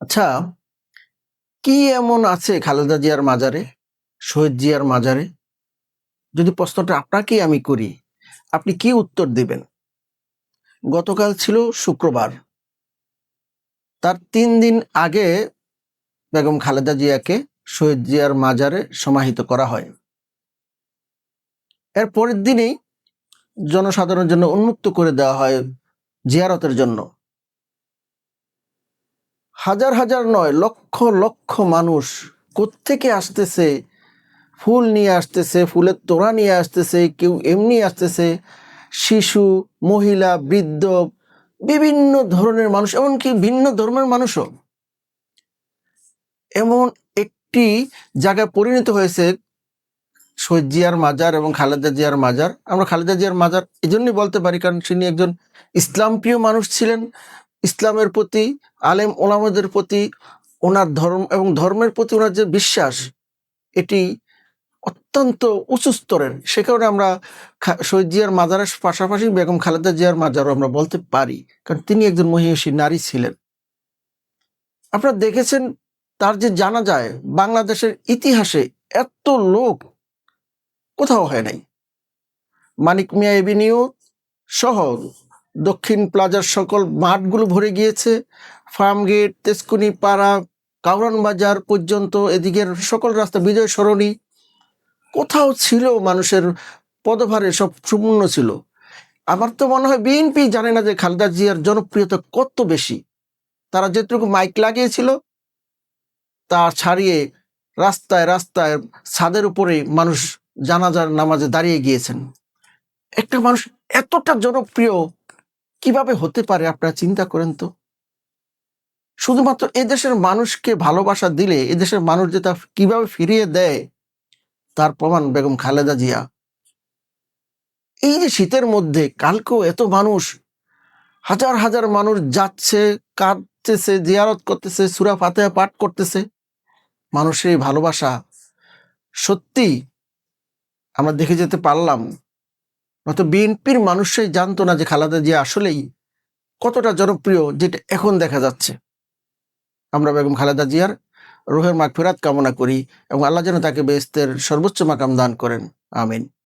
আচ্ছা, কি এমন আছে খালেদা জিয়ার মাজারে, শহীদ জিয়ার মাজারে? যদি প্রশ্নটা আপনাকেই আমি করি, আপনি কি উত্তর দিবেন? গতকাল ছিল শুক্রবার। তার ৩ দিন আগে বেগম খালেদা জিয়াকে শহীদ জিয়ার মাজারে সমাহিত করা হয়। এর পরের দিনেই জনসাধারণের জন্য উন্মুক্ত করে দেওয়া হয় জিয়ারতের জন্য। হাজার হাজার নয়, লক্ষ লক্ষ মানুষ কোত্থেকে আসতেছে, ফুল নিয়ে আসতেছে, ফুলের তোড়া নিয়ে আসতেছে, কেউ এমনি আসতেছে, শিশু, মহিলা, বৃদ্ধ, বিভিন্ন ধরনের মানুষ, এমনকি ভিন্ন ধর্মের মানুষও। এমন একটি জায়গায় পরিণত হয়েছে শহীদ জিয়ার মাজার এবং খালেদা জিয়ার মাজার। আমরা খালেদা জিয়ার মাজার এই জন্যই বলতে পারি কারণ তিনি একজন ইসলাম প্রিয় মানুষ ছিলেন। ইসলামের প্রতি, আলেম ওলামাদের প্রতি ওনার ধর্ম এবং ধর্মের প্রতি ওনার যে বিশ্বাস, এটি অত্যন্ত উঁচু স্তরের। সে কারণে আমরা শহীদ জিয়ার মাজারের পাশাপাশি বেগম খালেদা জিয়ার মাজারও আমরা বলতে পারি, কারণ তিনি একজন মহিষী নারী ছিলেন। আপনারা দেখেছেন তার যে জানাজায় বাংলাদেশের ইতিহাসে এত লোক কোথাও হয় নাই। মানিক মিয়া এভিনিউ সহ দক্ষিণ প্লাজার সকল মাঠগুলো ভরে গিয়েছে। ফার্মগেট, তেজকুনি পাড়া, কাউরান বাজার পর্যন্ত, এদিকের সকল রাস্তা, বিজয় সরণি, কোথাও ছিল মানুষের পদভারে সব শূন্য ছিল। আমার তো মনে হয় বিএনপি জানে না যে খালেদা জিয়ার জনপ্রিয়তা কত বেশি। তারা যেটুকু মাইক লাগিয়েছিল তা ছাড়িয়ে রাস্তায় রাস্তায় ছাদের উপরে মানুষ জানাজার নামাজে দাঁড়িয়ে গিয়েছেন। একটা মানুষ এতটা জনপ্রিয় কিভাবে হতে পারে আপনারা চিন্তা করেন তো। শুধুমাত্র এদেশের মানুষকে ভালোবাসা দিলে এদেশের মানুষ যে তা কিভাবে ফিরিয়ে দেয় তার প্রমাণ বেগম খালেদা জিয়া। এই যে শীতের মধ্যে কালকেও এত মানুষ, হাজার হাজার মানুষ যাচ্ছে, কাঁদতেছে, জিয়ারত করতেছে, সূরা ফাতিহা পাঠ করতেছে। মানুষের এই ভালোবাসা সত্যি আমরা দেখে যেতে পারলাম। নয়তো বিএনপির মানুষই জানতো না যে খালেদা জিয়া আসলেই কতটা জনপ্রিয়, যেটা এখন দেখা যাচ্ছে। আমরা বেগম খালেদা জিয়ার রুহের মাগফিরাত কামনা করি এবং আল্লাহ যেন তাকে বেহেশতের সর্বোচ্চ মাকাম দান করেন। আমিন।